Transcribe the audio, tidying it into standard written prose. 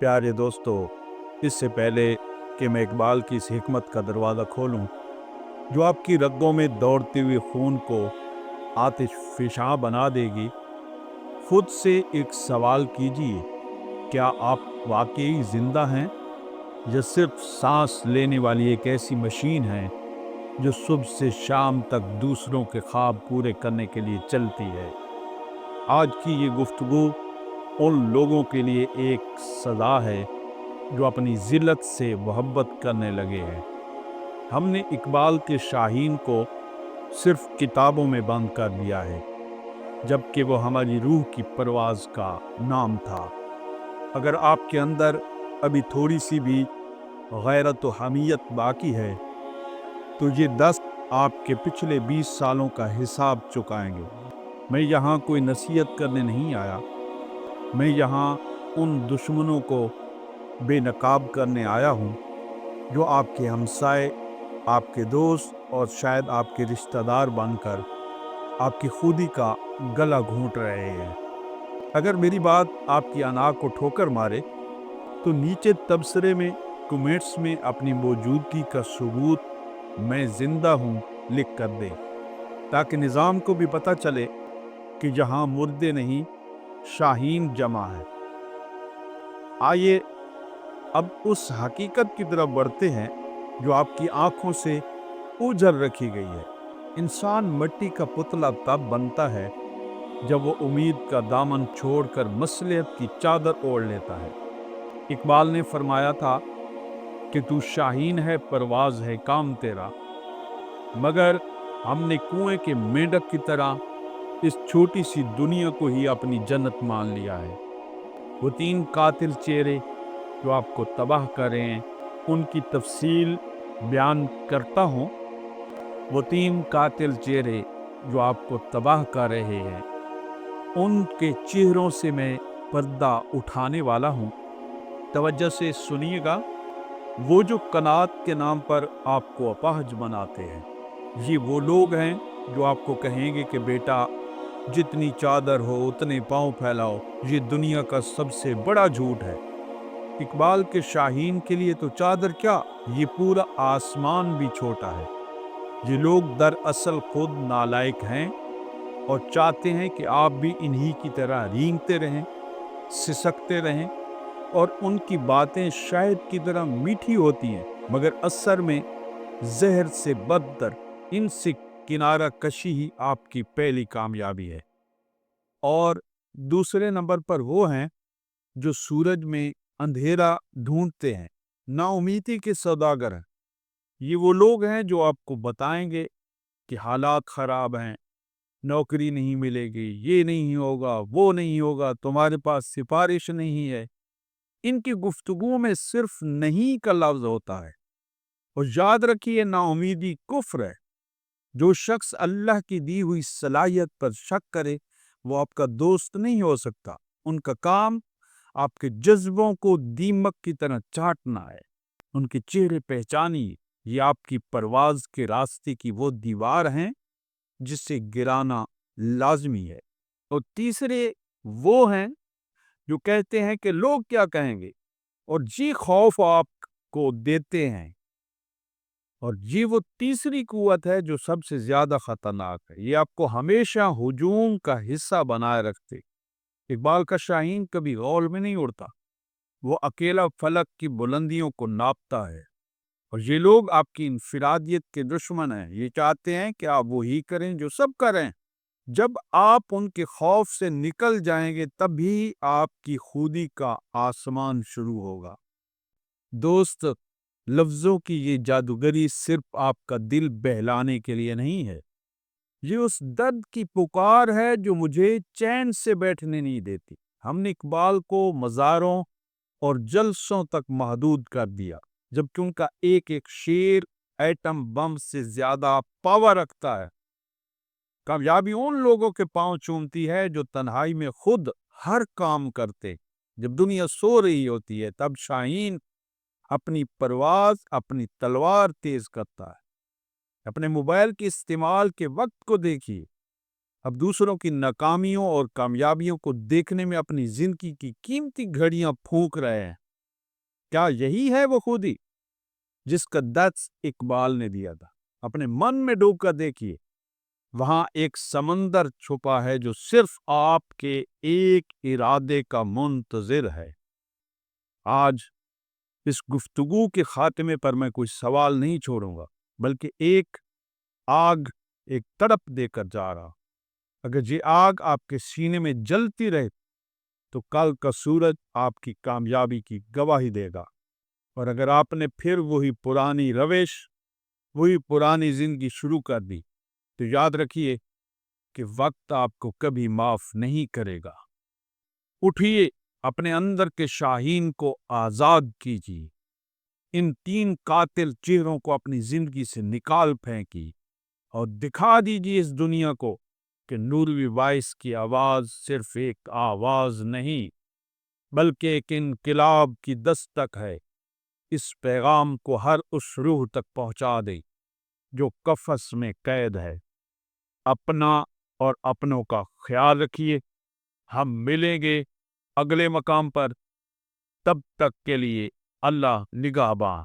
प्यारे दोस्तों, इससे पहले कि मैं इकबाल की इस हिकमत का दरवाज़ा खोलूं, जो आपकी रगों में दौड़ते हुए खून को आतिश फिशां बना देगी, खुद से एक सवाल कीजिए, क्या आप वाकई जिंदा हैं या सिर्फ सांस लेने वाली एक ऐसी मशीन है जो सुबह से शाम तक दूसरों के ख्वाब पूरे करने के लिए चलती है। आज की ये गुफ्तगू उन लोगों के लिए एक सदा है जो अपनी जिल्लत से मोहब्बत करने लगे हैं। हमने इकबाल के शाहीन को सिर्फ किताबों में बंद कर दिया है, जबकि वो हमारी रूह की परवाज़ का नाम था। अगर आपके अंदर अभी थोड़ी सी भी गैरत व हमीयत बाकी है, तो ये 10 आपके पिछले 20 सालों का हिसाब चुकाएंगे। मैं यहाँ कोई नसीहत करने नहीं आया, मैं यहाँ उन दुश्मनों को बेनकाब करने आया हूँ जो आपके हमसाए, आपके दोस्त और शायद आपके रिश्तेदार बनकर आपकी खुदी का गला घोंट रहे हैं। अगर मेरी बात आपकी अना को ठोकर मारे, तो नीचे तबसरे में कमेंट्स में अपनी मौजूदगी का सबूत मैं जिंदा हूँ लिख कर दें, ताकि निज़ाम को भी पता चले कि जहाँ मुर्दे नहीं, शाहीन जमा है। आइए अब उस हकीकत की तरफ बढ़ते हैं जो आपकी आंखों से ओझल रखी गई है। इंसान मिट्टी का पुतला तब बनता है जब वो उम्मीद का दामन छोड़कर मसलियत की चादर ओढ़ लेता है। इकबाल ने फरमाया था कि तू शाहीन है, परवाज है काम तेरा, मगर हमने कुएं के मेंढक की तरह इस छोटी सी दुनिया को ही अपनी जन्नत मान लिया है। वो 3 कातिल चेहरे जो आपको तबाह करें, उनकी तफसील बयान करता हूँ। वो 3 कातिल चेहरे जो आपको तबाह कर रहे हैं, उनके चेहरों से मैं पर्दा उठाने वाला हूँ। तवज्जो से सुनिएगा। वो जो कनात के नाम पर आपको अपाहज बनाते हैं, ये वो लोग हैं जो आपको कहेंगे कि बेटा, जितनी चादर हो उतने पांव फैलाओ, ये दुनिया का सबसे बड़ा झूठ है। इकबाल के शाहीन के लिए तो चादर क्या, ये पूरा आसमान भी छोटा है। ये लोग दरअसल खुद नालायक हैं और चाहते हैं कि आप भी इन्हीं की तरह रेंगते रहें, सिसकते रहें, और उनकी बातें शायद की तरह मीठी होती हैं, मगर असर में जहर से बदतर। इनसे किनारा कशी ही आपकी पहली कामयाबी है। और दूसरे नंबर पर वो हैं जो सूरज में अंधेरा ढूंढते हैं, नाउमीदी के सौदागर हैं। ये वो लोग हैं जो आपको बताएंगे कि हालात खराब हैं, नौकरी नहीं मिलेगी, ये नहीं होगा, वो नहीं होगा, तुम्हारे पास सिफारिश नहीं है। इनकी गुफ्तगू में सिर्फ नहीं का लफ्ज होता है। और याद रखिए, नाउमीदी कुफ्र है। जो शख्स अल्लाह की दी हुई सलाहियत पर शक करे, वो आपका दोस्त नहीं हो सकता। उनका काम आपके जज्बों को दीमक की तरह चाटना है। उनके चेहरे पहचानिए, ये आपकी परवाज के रास्ते की वो दीवार हैं जिसे गिराना लाजमी है। और तीसरे वो हैं जो कहते हैं कि लोग क्या कहेंगे, और जी खौफ आपको देते हैं। और ये वो तीसरी कुव्वत है जो सबसे ज्यादा खतरनाक है। ये आपको हमेशा हुजूम का हिस्सा बनाए रखते। इकबाल का शाहीन कभी गौल में नहीं उड़ता, वो अकेला फलक की बुलंदियों को नापता है। और ये लोग आपकी इंफरादियत के दुश्मन हैं। ये चाहते हैं कि आप वही करें जो सब करें। जब आप उनके खौफ से निकल जाएंगे, तभी आपकी खुदी का आसमान शुरू होगा। दोस्त, लफ्जों की ये जादूगरी सिर्फ आपका दिल बहलाने के लिए नहीं है, ये उस दर्द की पुकार है जो मुझे चैन से बैठने नहीं देती। हमने इकबाल को मज़ारों और जलसों तक महदूद कर दिया, जबकि उनका एक एक शेर एटम बम से ज्यादा पावर रखता है। कामयाबी उन लोगों के पांव चूमती है जो तन्हाई में खुद हर काम करते। जब दुनिया सो रही होती है, तब शाहीन अपनी परवाज, अपनी तलवार तेज करता है। अपने मोबाइल के इस्तेमाल के वक्त को देखिए। अब दूसरों की नाकामियों और कामयाबियों को देखने में अपनी जिंदगी की कीमती घड़ियां फूंक रहे हैं। کیا یہی ہے وہ خودی جس کا درس اقبال نے دیا تھا؟ اپنے من میں ڈوب کر دیکھیے، وہاں ایک سمندر چھپا ہے جو صرف آپ کے ایک ارادے کا منتظر ہے۔ آج اس گفتگو کے خاتمے پر میں کوئی سوال نہیں چھوڑوں گا، بلکہ ایک آگ، ایک تڑپ دے کر جا رہا۔ اگر یہ آگ آپ کے سینے میں جلتی رہے تو کل کا سورج آپ کی کامیابی کی گواہی دے گا، اور اگر آپ نے پھر وہی پرانی روش، وہی پرانی زندگی شروع کر دی تو یاد رکھیے کہ وقت آپ کو کبھی معاف نہیں کرے گا۔ اٹھیے، اپنے اندر کے شاہین کو آزاد کیجیے، ان 3 قاتل چہروں کو اپنی زندگی سے نکال پھینکی اور دکھا دیجیے اس دنیا کو کہ نوروی وائس کی آواز صرف ایک آواز نہیں بلکہ ایک انقلاب کی دستک ہے۔ اس پیغام کو ہر اس روح تک پہنچا دے جو قفس میں قید ہے۔ اپنا اور اپنوں کا خیال رکھیے۔ ہم ملیں گے اگلے مقام پر، تب تک کے لیے اللہ نگہباں۔